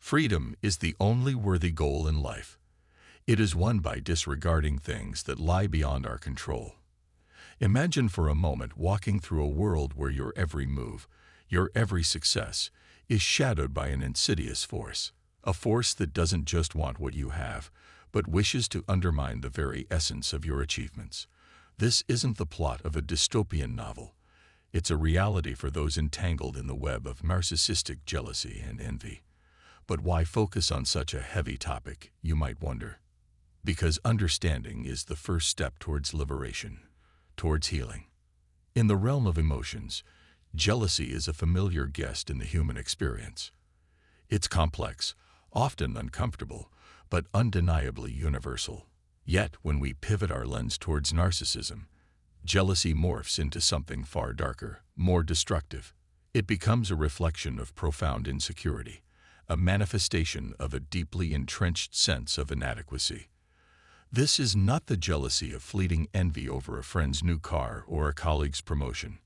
Freedom is the only worthy goal in life. It is won by disregarding things that lie beyond our control. Imagine for a moment walking through a world where your every move, your every success, is shadowed by an insidious force. A force that doesn't just want what you have, but wishes to undermine the very essence of your achievements. This isn't the plot of a dystopian novel. It's a reality for those entangled in the web of narcissistic jealousy and envy. But why focus on such a heavy topic, you might wonder? Because understanding is the first step towards liberation, towards healing. In the realm of emotions, jealousy is a familiar guest in the human experience. It's complex, often uncomfortable, but undeniably universal. Yet, when we pivot our lens towards narcissism, jealousy morphs into something far darker, more destructive. It becomes a reflection of profound insecurity, a manifestation of a deeply entrenched sense of inadequacy. This is not the jealousy of fleeting envy over a friend's new car or a colleague's promotion.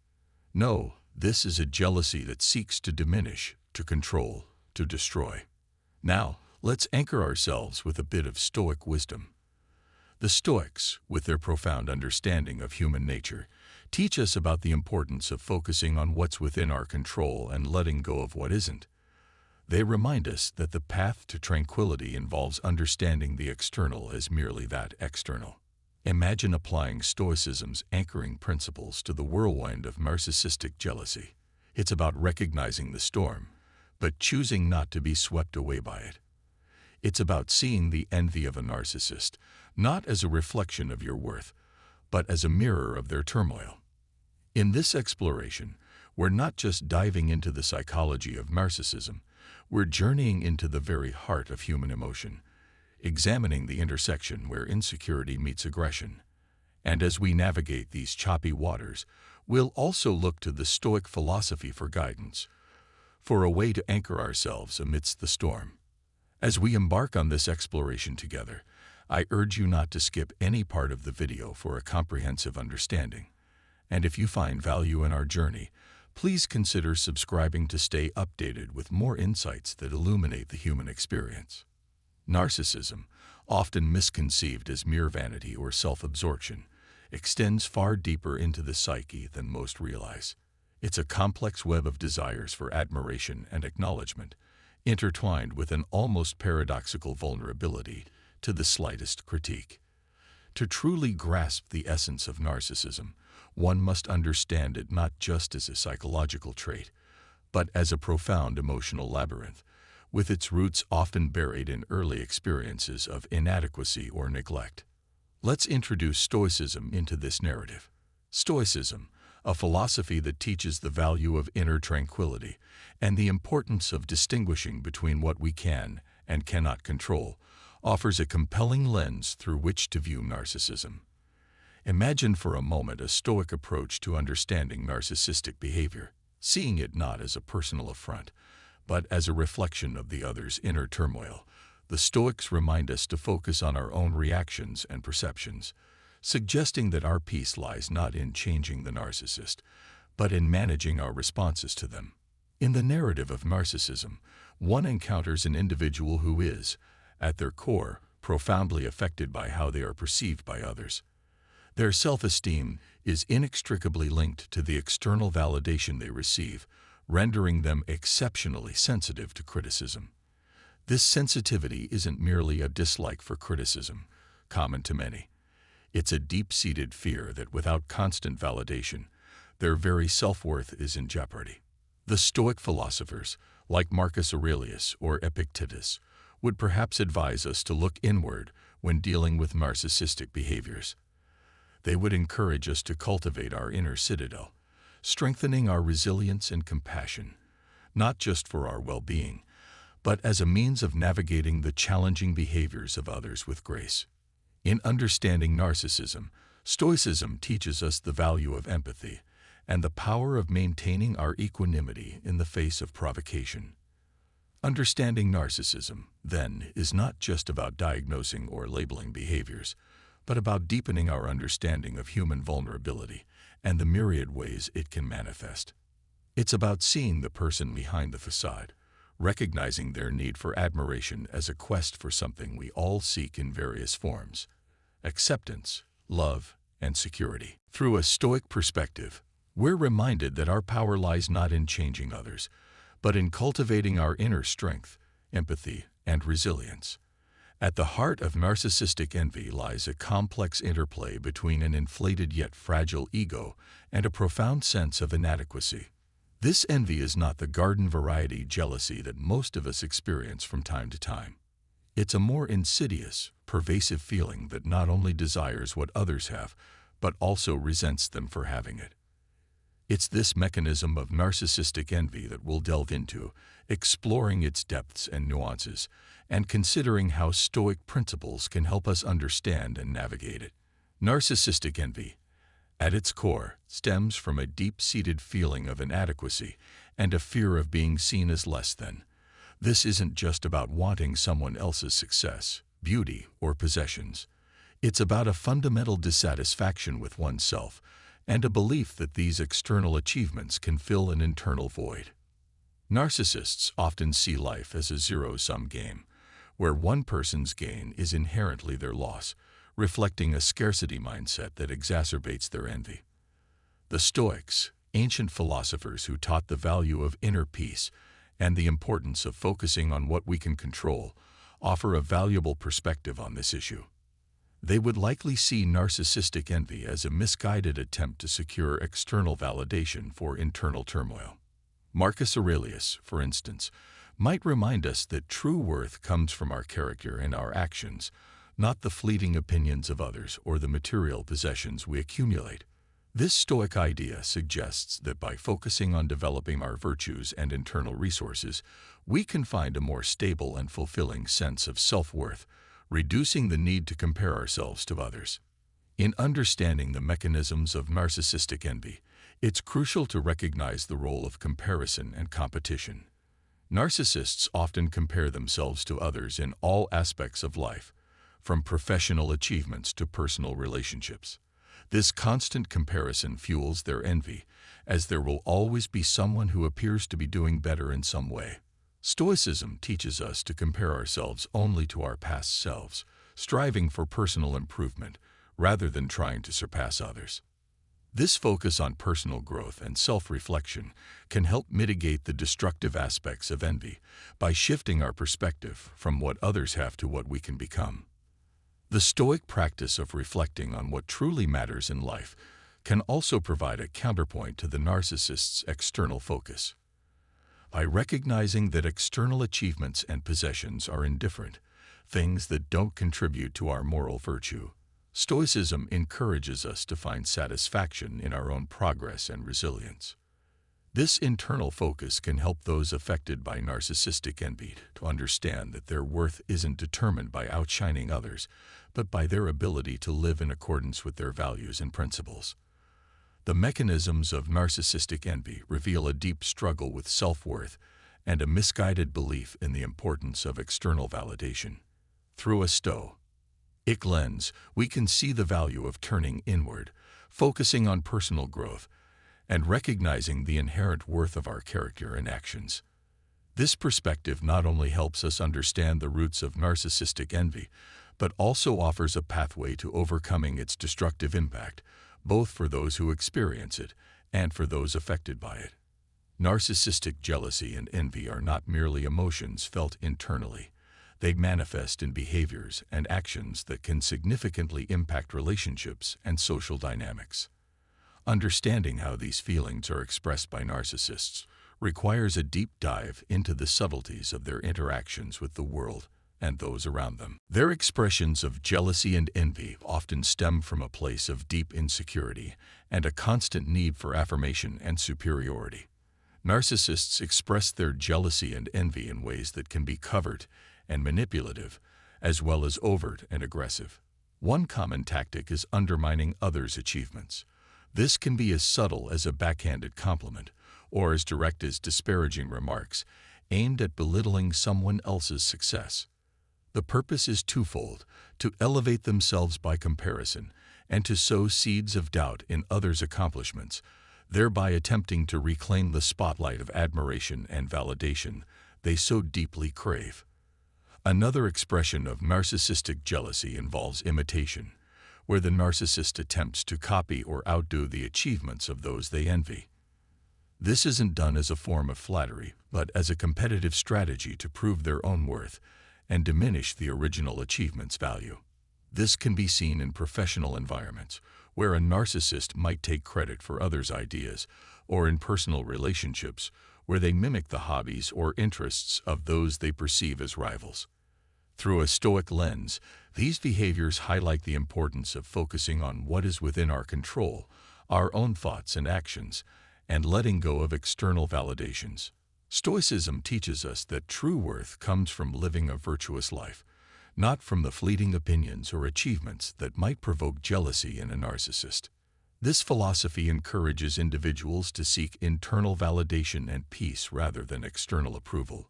No, this is a jealousy that seeks to diminish, to control, to destroy. Now, let's anchor ourselves with a bit of Stoic wisdom. The Stoics, with their profound understanding of human nature, teach us about the importance of focusing on what's within our control and letting go of what isn't. They remind us that the path to tranquility involves understanding the external as merely that external. Imagine applying Stoicism's anchoring principles to the whirlwind of narcissistic jealousy. It's about recognizing the storm, but choosing not to be swept away by it. It's about seeing the envy of a narcissist, not as a reflection of your worth, but as a mirror of their turmoil. In this exploration, we're not just diving into the psychology of narcissism, we're journeying into the very heart of human emotion, examining the intersection where insecurity meets aggression. And as we navigate these choppy waters, we'll also look to the Stoic philosophy for guidance, for a way to anchor ourselves amidst the storm. As we embark on this exploration together, I urge you not to skip any part of the video for a comprehensive understanding. And if you find value in our journey, please consider subscribing to stay updated with more insights that illuminate the human experience. Narcissism, often misconceived as mere vanity or self-absorption, extends far deeper into the psyche than most realize. It's a complex web of desires for admiration and acknowledgement, intertwined with an almost paradoxical vulnerability to the slightest critique. To truly grasp the essence of narcissism, one must understand it not just as a psychological trait, but as a profound emotional labyrinth, with its roots often buried in early experiences of inadequacy or neglect. Let's introduce Stoicism into this narrative. Stoicism, a philosophy that teaches the value of inner tranquility and the importance of distinguishing between what we can and cannot control, offers a compelling lens through which to view narcissism. Imagine for a moment a Stoic approach to understanding narcissistic behavior, seeing it not as a personal affront, but as a reflection of the other's inner turmoil. The Stoics remind us to focus on our own reactions and perceptions, suggesting that our peace lies not in changing the narcissist, but in managing our responses to them. In the narrative of narcissism, one encounters an individual who is, at their core, profoundly affected by how they are perceived by others. Their self-esteem is inextricably linked to the external validation they receive, rendering them exceptionally sensitive to criticism. This sensitivity isn't merely a dislike for criticism, common to many. It's a deep-seated fear that without constant validation, their very self-worth is in jeopardy. The Stoic philosophers, like Marcus Aurelius or Epictetus, would perhaps advise us to look inward when dealing with narcissistic behaviors. They would encourage us to cultivate our inner citadel, strengthening our resilience and compassion, not just for our well-being, but as a means of navigating the challenging behaviors of others with grace. In understanding narcissism, Stoicism teaches us the value of empathy and the power of maintaining our equanimity in the face of provocation. Understanding narcissism, then, is not just about diagnosing or labeling behaviors, but about deepening our understanding of human vulnerability and the myriad ways it can manifest. It's about seeing the person behind the facade, recognizing their need for admiration as a quest for something we all seek in various forms: acceptance, love, and security. Through a Stoic perspective, we're reminded that our power lies not in changing others, but in cultivating our inner strength, empathy, and resilience. At the heart of narcissistic envy lies a complex interplay between an inflated yet fragile ego and a profound sense of inadequacy. This envy is not the garden variety jealousy that most of us experience from time to time. It's a more insidious, pervasive feeling that not only desires what others have, but also resents them for having it. It's this mechanism of narcissistic envy that we'll delve into, exploring its depths and nuances, and considering how Stoic principles can help us understand and navigate it. Narcissistic envy, at its core, stems from a deep-seated feeling of inadequacy and a fear of being seen as less than. This isn't just about wanting someone else's success, beauty, or possessions. It's about a fundamental dissatisfaction with oneself and a belief that these external achievements can fill an internal void. Narcissists often see life as a zero-sum game, where one person's gain is inherently their loss, reflecting a scarcity mindset that exacerbates their envy. The Stoics, ancient philosophers who taught the value of inner peace and the importance of focusing on what we can control, offer a valuable perspective on this issue. They would likely see narcissistic envy as a misguided attempt to secure external validation for internal turmoil. Marcus Aurelius, for instance, might remind us that true worth comes from our character and our actions, not the fleeting opinions of others or the material possessions we accumulate. This Stoic idea suggests that by focusing on developing our virtues and internal resources, we can find a more stable and fulfilling sense of self-worth, reducing the need to compare ourselves to others. In understanding the mechanisms of narcissistic envy, it's crucial to recognize the role of comparison and competition. Narcissists often compare themselves to others in all aspects of life, from professional achievements to personal relationships. This constant comparison fuels their envy, as there will always be someone who appears to be doing better in some way. Stoicism teaches us to compare ourselves only to our past selves, striving for personal improvement rather than trying to surpass others. This focus on personal growth and self-reflection can help mitigate the destructive aspects of envy by shifting our perspective from what others have to what we can become. The Stoic practice of reflecting on what truly matters in life can also provide a counterpoint to the narcissist's external focus. By recognizing that external achievements and possessions are indifferent, things that don't contribute to our moral virtue, Stoicism encourages us to find satisfaction in our own progress and resilience. This internal focus can help those affected by narcissistic envy to understand that their worth isn't determined by outshining others, but by their ability to live in accordance with their values and principles. The mechanisms of narcissistic envy reveal a deep struggle with self-worth and a misguided belief in the importance of external validation. Through a Stoic lens, we can see the value of turning inward, focusing on personal growth, and recognizing the inherent worth of our character and actions. This perspective not only helps us understand the roots of narcissistic envy, but also offers a pathway to overcoming its destructive impact, both for those who experience it and for those affected by it. Narcissistic jealousy and envy are not merely emotions felt internally. They manifest in behaviors and actions that can significantly impact relationships and social dynamics. Understanding how these feelings are expressed by narcissists requires a deep dive into the subtleties of their interactions with the world and those around them. Their expressions of jealousy and envy often stem from a place of deep insecurity and a constant need for affirmation and superiority. Narcissists express their jealousy and envy in ways that can be covert and manipulative, as well as overt and aggressive. One common tactic is undermining others' achievements. This can be as subtle as a backhanded compliment or as direct as disparaging remarks aimed at belittling someone else's success. The purpose is twofold: to elevate themselves by comparison and to sow seeds of doubt in others' accomplishments, thereby attempting to reclaim the spotlight of admiration and validation they so deeply crave. Another expression of narcissistic jealousy involves imitation, where the narcissist attempts to copy or outdo the achievements of those they envy. This isn't done as a form of flattery, but as a competitive strategy to prove their own worth and diminish the original achievement's value. This can be seen in professional environments, where a narcissist might take credit for others' ideas, or in personal relationships, where they mimic the hobbies or interests of those they perceive as rivals. Through a Stoic lens, these behaviors highlight the importance of focusing on what is within our control, our own thoughts and actions, and letting go of external validations. Stoicism teaches us that true worth comes from living a virtuous life, not from the fleeting opinions or achievements that might provoke jealousy in a narcissist. This philosophy encourages individuals to seek internal validation and peace rather than external approval,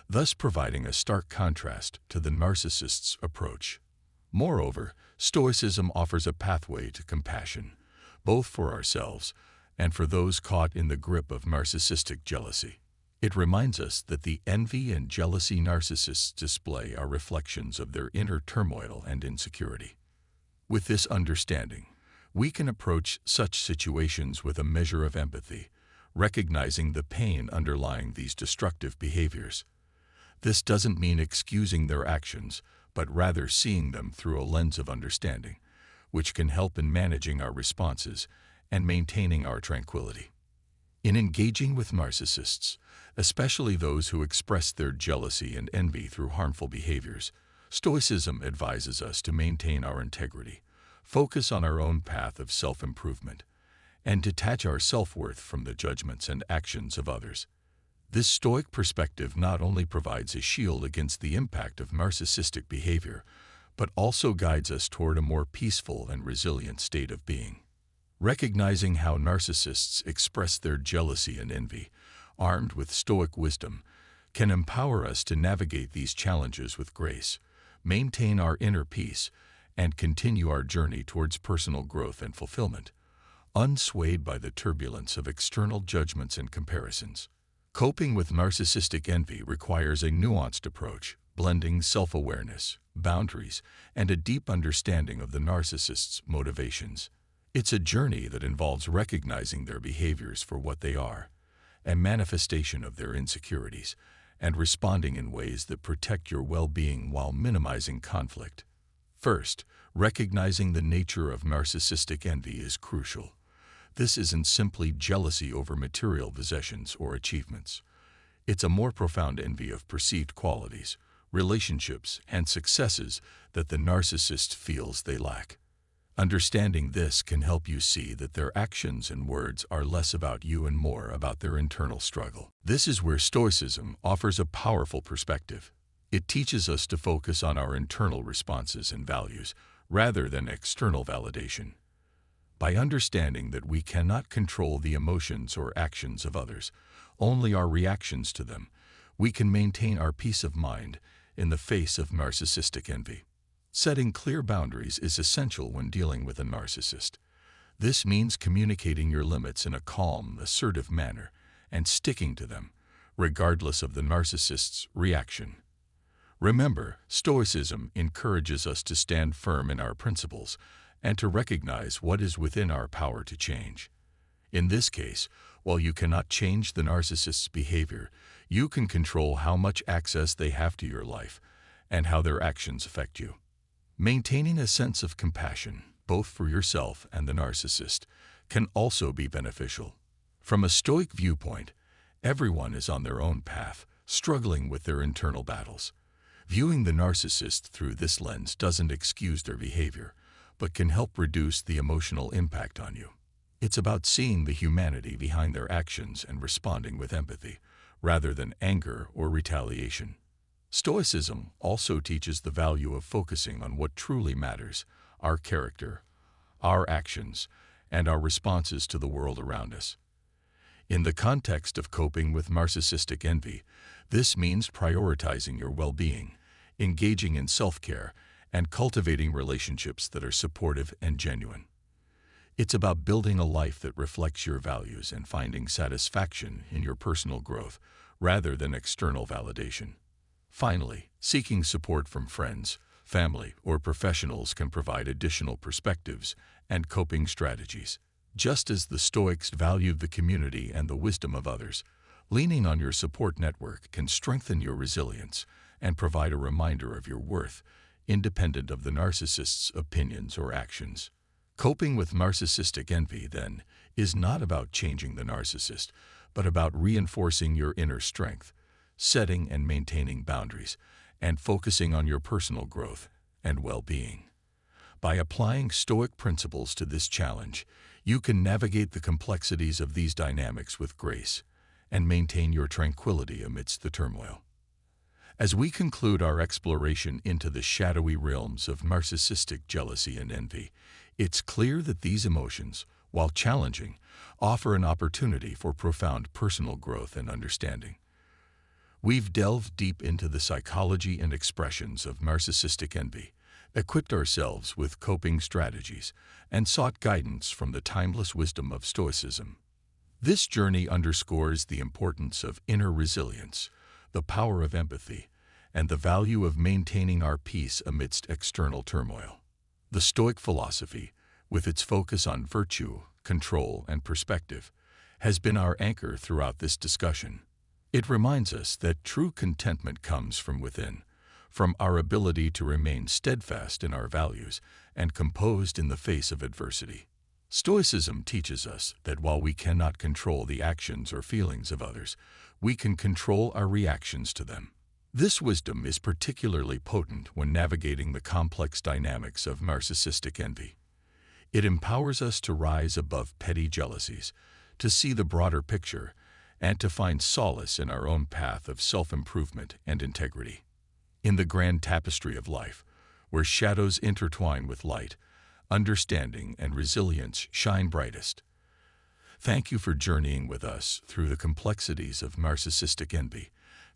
thus providing a stark contrast to the narcissist's approach. Moreover, Stoicism offers a pathway to compassion, both for ourselves and for those caught in the grip of narcissistic jealousy. It reminds us that the envy and jealousy narcissists display are reflections of their inner turmoil and insecurity. With this understanding, we can approach such situations with a measure of empathy, recognizing the pain underlying these destructive behaviors. This doesn't mean excusing their actions, but rather seeing them through a lens of understanding, which can help in managing our responses and maintaining our tranquility. In engaging with narcissists, especially those who express their jealousy and envy through harmful behaviors, Stoicism advises us to maintain our integrity, focus on our own path of self-improvement, and detach our self-worth from the judgments and actions of others. This Stoic perspective not only provides a shield against the impact of narcissistic behavior, but also guides us toward a more peaceful and resilient state of being. Recognizing how narcissists express their jealousy and envy, armed with Stoic wisdom, can empower us to navigate these challenges with grace, maintain our inner peace, and continue our journey towards personal growth and fulfillment, unswayed by the turbulence of external judgments and comparisons. Coping with narcissistic envy requires a nuanced approach, blending self-awareness, boundaries, and a deep understanding of the narcissist's motivations. It's a journey that involves recognizing their behaviors for what they are, a manifestation of their insecurities, and responding in ways that protect your well-being while minimizing conflict. First, recognizing the nature of narcissistic envy is crucial. This isn't simply jealousy over material possessions or achievements. It's a more profound envy of perceived qualities, relationships, and successes that the narcissist feels they lack. Understanding this can help you see that their actions and words are less about you and more about their internal struggle. This is where Stoicism offers a powerful perspective. It teaches us to focus on our internal responses and values rather than external validation. By understanding that we cannot control the emotions or actions of others, only our reactions to them, we can maintain our peace of mind in the face of narcissistic envy. Setting clear boundaries is essential when dealing with a narcissist. This means communicating your limits in a calm, assertive manner and sticking to them, regardless of the narcissist's reaction. Remember, Stoicism encourages us to stand firm in our principles and to recognize what is within our power to change. In this case, while you cannot change the narcissist's behavior, you can control how much access they have to your life and how their actions affect you. Maintaining a sense of compassion, both for yourself and the narcissist, can also be beneficial. From a Stoic viewpoint, everyone is on their own path, struggling with their internal battles. Viewing the narcissist through this lens doesn't excuse their behavior, but can help reduce the emotional impact on you. It's about seeing the humanity behind their actions and responding with empathy, rather than anger or retaliation. Stoicism also teaches the value of focusing on what truly matters: our character, our actions, and our responses to the world around us. In the context of coping with narcissistic envy, this means prioritizing your well-being, engaging in self-care, and cultivating relationships that are supportive and genuine. It's about building a life that reflects your values and finding satisfaction in your personal growth, rather than external validation. Finally, seeking support from friends, family, or professionals can provide additional perspectives and coping strategies. Just as the Stoics valued the community and the wisdom of others, leaning on your support network can strengthen your resilience and provide a reminder of your worth, independent of the narcissist's opinions or actions. Coping with narcissistic envy, then, is not about changing the narcissist, but about reinforcing your inner strength, setting and maintaining boundaries, and focusing on your personal growth and well-being. By applying Stoic principles to this challenge, you can navigate the complexities of these dynamics with grace and maintain your tranquility amidst the turmoil. As we conclude our exploration into the shadowy realms of narcissistic jealousy and envy, it's clear that these emotions, while challenging, offer an opportunity for profound personal growth and understanding. We've delved deep into the psychology and expressions of narcissistic envy, equipped ourselves with coping strategies, and sought guidance from the timeless wisdom of Stoicism. This journey underscores the importance of inner resilience, the power of empathy, and the value of maintaining our peace amidst external turmoil. The Stoic philosophy, with its focus on virtue, control, and perspective, has been our anchor throughout this discussion. It reminds us that true contentment comes from within, from our ability to remain steadfast in our values and composed in the face of adversity. Stoicism teaches us that while we cannot control the actions or feelings of others, we can control our reactions to them. This wisdom is particularly potent when navigating the complex dynamics of narcissistic envy. It empowers us to rise above petty jealousies, to see the broader picture, and to find solace in our own path of self-improvement and integrity. In the grand tapestry of life, where shadows intertwine with light, understanding and resilience shine brightest. Thank you for journeying with us through the complexities of narcissistic envy,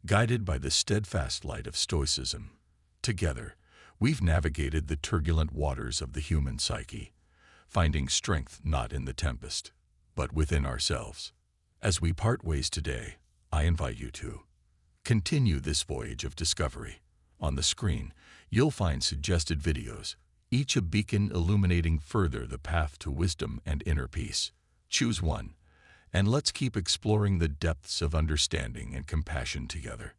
guided by the steadfast light of Stoicism. Together, we've navigated the turbulent waters of the human psyche, finding strength not in the tempest, but within ourselves. As we part ways today, I invite you to continue this voyage of discovery. On the screen, you'll find suggested videos, each a beacon illuminating further the path to wisdom and inner peace. Choose one, and let's keep exploring the depths of understanding and compassion together.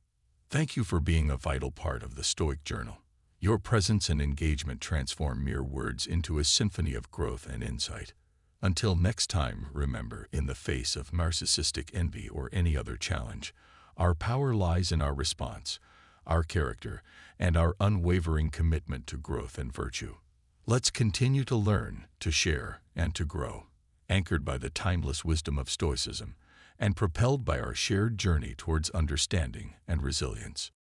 Thank you for being a vital part of the Stoic Journal. Your presence and engagement transform mere words into a symphony of growth and insight. Until next time, remember, in the face of narcissistic envy or any other challenge, our power lies in our response, our character, and our unwavering commitment to growth and virtue. Let's continue to learn, to share, and to grow, anchored by the timeless wisdom of Stoicism and propelled by our shared journey towards understanding and resilience.